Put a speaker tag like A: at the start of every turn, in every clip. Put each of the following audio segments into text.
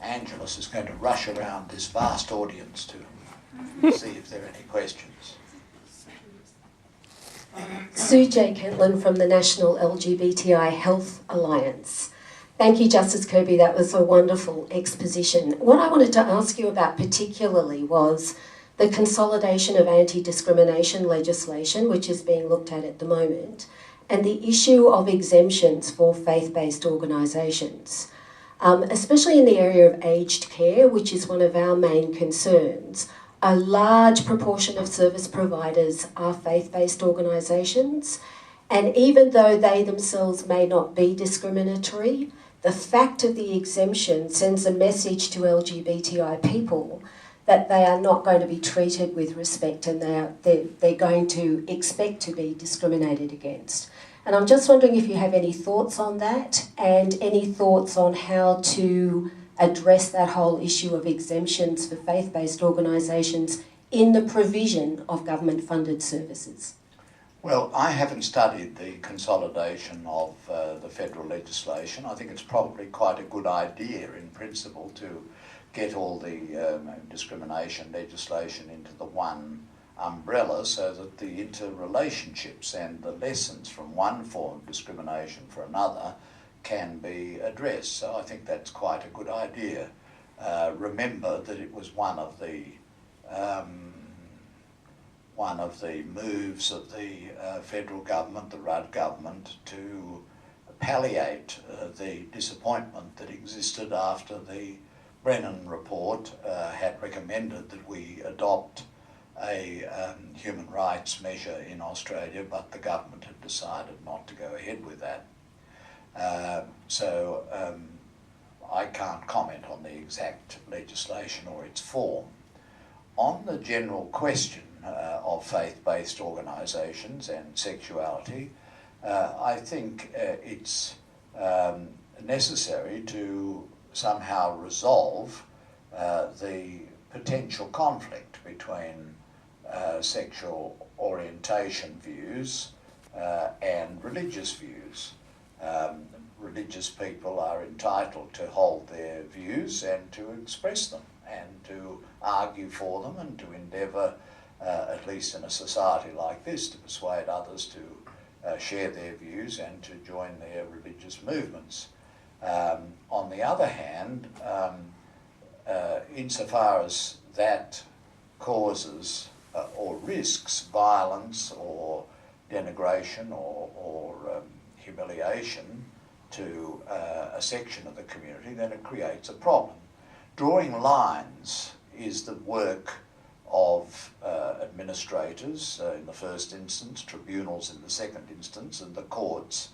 A: Angelos is going to rush around this vast audience to see if there are any questions.
B: Sue J. Kentlin from the National LGBTI Health Alliance. Thank you, Justice Kirby. That was a wonderful exposition. What I wanted to ask you about particularly was the consolidation of anti-discrimination legislation, which is being looked at the moment, and the issue of exemptions for faith-based organisations, especially in the area of aged care, which is one of our main concerns. A large proportion of service providers are faith-based organisations, and even though they themselves may not be discriminatory, the fact of the exemption sends a message to LGBTI people that they are not going to be treated with respect, and they're going to expect to be discriminated against. And I'm just wondering if you have any thoughts on that, and any thoughts on how to address that whole issue of exemptions for faith-based organisations in the provision of government-funded services.
A: Well, I haven't studied the consolidation of the federal legislation. I think it's probably quite a good idea in principle to get all the discrimination legislation into the one umbrella so that the interrelationships and the lessons from one form of discrimination for another can be addressed. So I think that's quite a good idea. Remember that it was one of the moves of the federal government, the Rudd government, to palliate the disappointment that existed after the Brennan report had recommended that we adopt a human rights measure in Australia, but the government had decided not to go ahead with that. So I can't comment on the exact legislation or its form. On the general question of faith-based organisations and sexuality, I think it's necessary to somehow resolve the potential conflict between sexual orientation views and religious views. Religious people are entitled to hold their views and to express them and to argue for them and to endeavour, at least in a society like this, to persuade others to share their views and to join their religious movements. On the other hand, insofar as that causes or risks violence or denigration or humiliation to a section of the community, then it creates a problem. Drawing lines is the work of administrators in the first instance, tribunals in the second instance, and the courts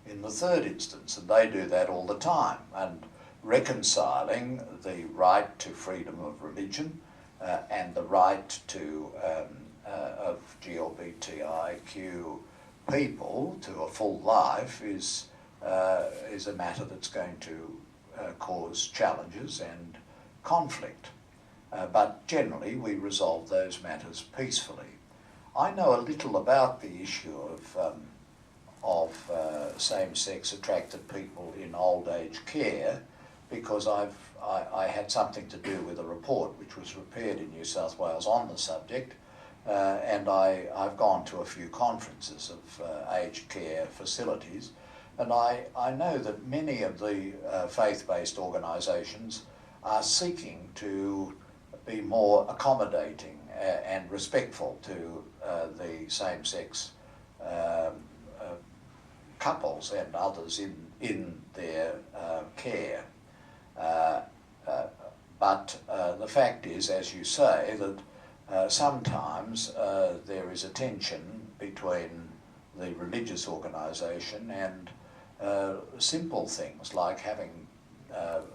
A: in the third instance, and they do that all the time. And reconciling the right to freedom of religion and the right to of LGBTIQ people to a full life is a matter that's going to cause challenges and conflict. But generally we resolve those matters peacefully. I know a little about the issue of same-sex attracted people in old age care because I had something to do with a report which was prepared in New South Wales on the subject, and I've gone to a few conferences of aged care facilities, and I know that many of the faith-based organisations are seeking to be more accommodating and respectful to the same-sex couples and others in their care. But the fact is, as you say, that sometimes there is a tension between the religious organisation and simple things like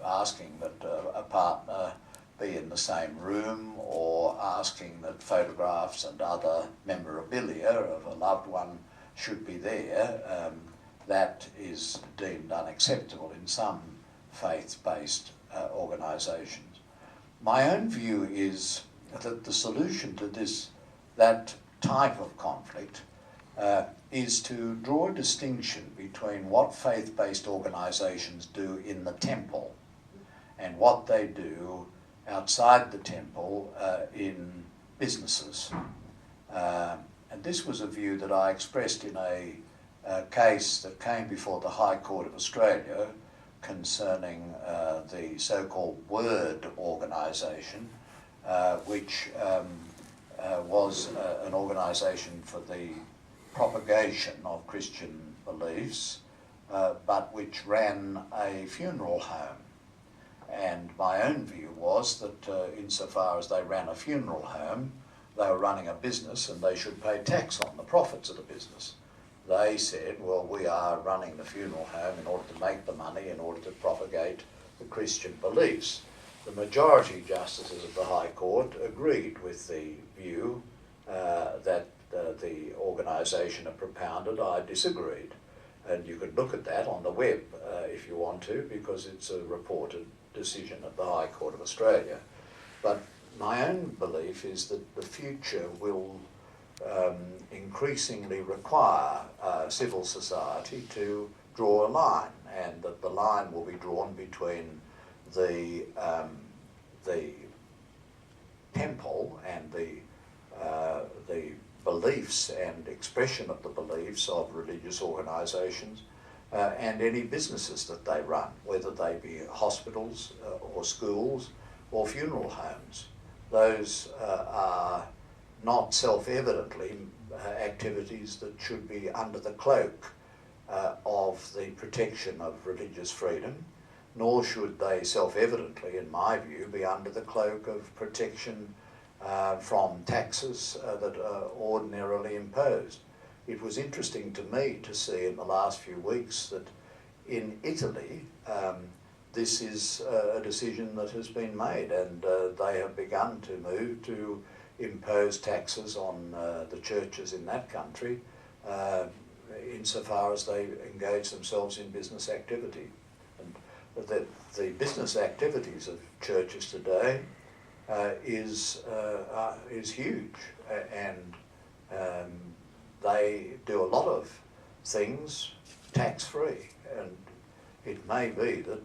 A: asking that a partner be in the same room, or asking that photographs and other memorabilia of a loved one should be there. That is deemed unacceptable in some faith-based organisations. My own view is that the solution to that type of conflict is to draw a distinction between what faith-based organisations do in the temple and what they do outside the temple in businesses. And this was a view that I expressed in a case that came before the High Court of Australia concerning the so-called Word organisation, which was an organisation for the propagation of Christian beliefs, but which ran a funeral home. And my own view was that insofar as they ran a funeral home, they were running a business and they should pay tax on the profits of the business. They said, well, we are running the funeral home in order to make the money, in order to propagate the Christian beliefs. The majority justices of the High Court agreed with the view that the organisation had propounded. I disagreed. And you can look at that on the web if you want to, because it's a reported decision of the High Court of Australia. But my own belief is that the future will increasingly require civil society to draw a line, and that the line will be drawn between the temple and the beliefs and expression of the beliefs of religious organisations and any businesses that they run, whether they be hospitals or schools or funeral homes. Those are not self-evidently activities that should be under the cloak of the protection of religious freedom, nor should they self-evidently, in my view, be under the cloak of protection from taxes that are ordinarily imposed. It was interesting to me to see in the last few weeks that in Italy this is a decision that has been made, and they have begun to move to impose taxes on the churches in that country insofar as they engage themselves in business activity. And the business activities of churches today is huge, and they do a lot of things tax-free, and it may be that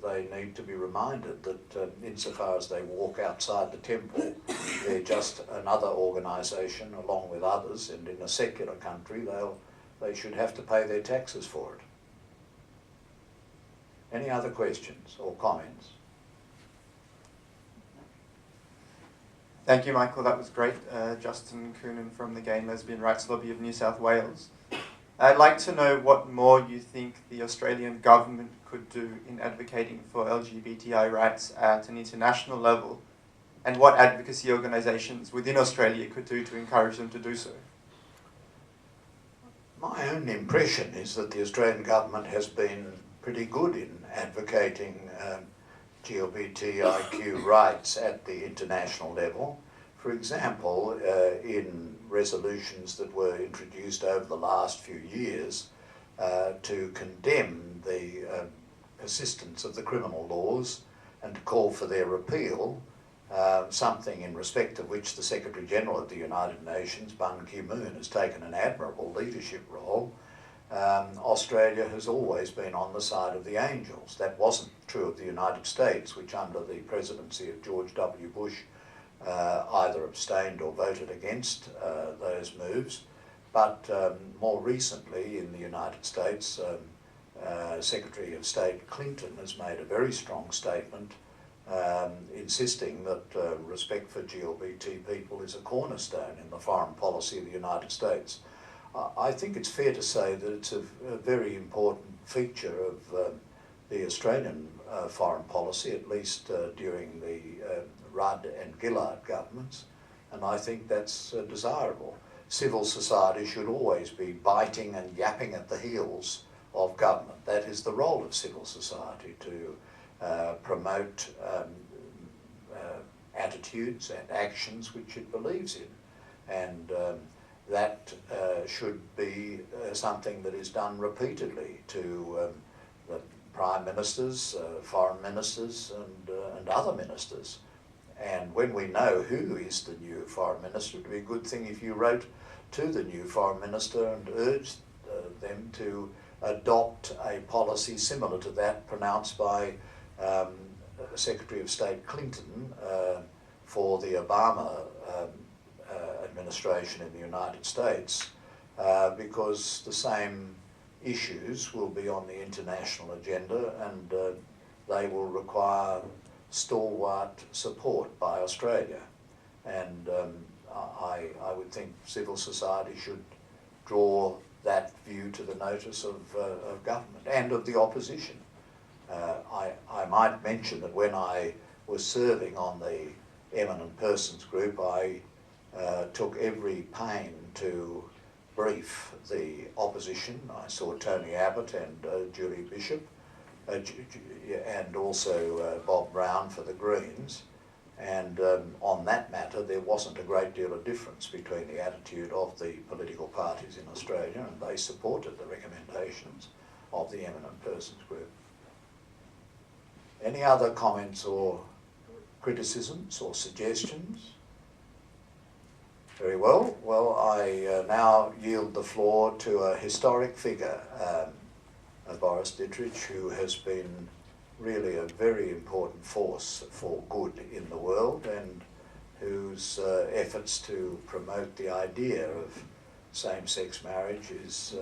A: they need to be reminded that insofar as they walk outside the temple, they're just another organisation along with others, and in a secular country they should have to pay their taxes for it. Any other questions or comments?
C: Thank you, Michael. That was great. Justin Coonan from the Gay and Lesbian Rights Lobby of New South Wales. I'd like to know what more you think the Australian government could do in advocating for LGBTI rights at an international level, and what advocacy organisations within Australia could do to encourage them to do so.
A: My own impression is that the Australian government has been pretty good in advocating LGBTIQ rights at the international level. For example, in resolutions that were introduced over the last few years to condemn the persistence of the criminal laws and to call for their repeal, something in respect of which the Secretary-General of the United Nations, Ban Ki-moon, has taken an admirable leadership role. Australia has always been on the side of the angels. That wasn't true of the United States, which under the presidency of George W. Bush either abstained or voted against those moves. But more recently in the United States, Secretary of State Clinton has made a very strong statement insisting that respect for LGBT people is a cornerstone in the foreign policy of the United States. I think it's fair to say that it's a very important feature of the Australian foreign policy, at least during the Rudd and Gillard governments, and I think that's desirable. Civil society should always be biting and yapping at the heels of government. That is the role of civil society, to promote attitudes and actions which it believes in, and that should be something that is done repeatedly to the prime ministers, foreign ministers and other ministers. And when we know who is the new foreign minister, it would be a good thing if you wrote to the new foreign minister and urged them to adopt a policy similar to that pronounced by Secretary of State Clinton for the Obama administration in the United States, because the same issues will be on the international agenda, and they will require stalwart support by Australia. And I would think civil society should draw that view to the notice of government and of the opposition. I might mention that when I was serving on the Eminent Persons Group, I took every pain to brief the opposition. I saw Tony Abbott and Julie Bishop, and also Bob Brown for the Greens. And on that matter, there wasn't a great deal of difference between the attitude of the political parties in Australia, and they supported the recommendations of the Eminent Persons Group. Any other comments or criticisms or suggestions? Very well. Well, I now yield the floor to a historic figure, Boris Dittrich, who has been really a very important force for good in the world, and whose efforts to promote the idea of same-sex marriage is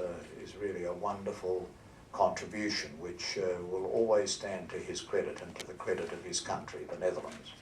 A: really a wonderful contribution, which will always stand to his credit and to the credit of his country, the Netherlands.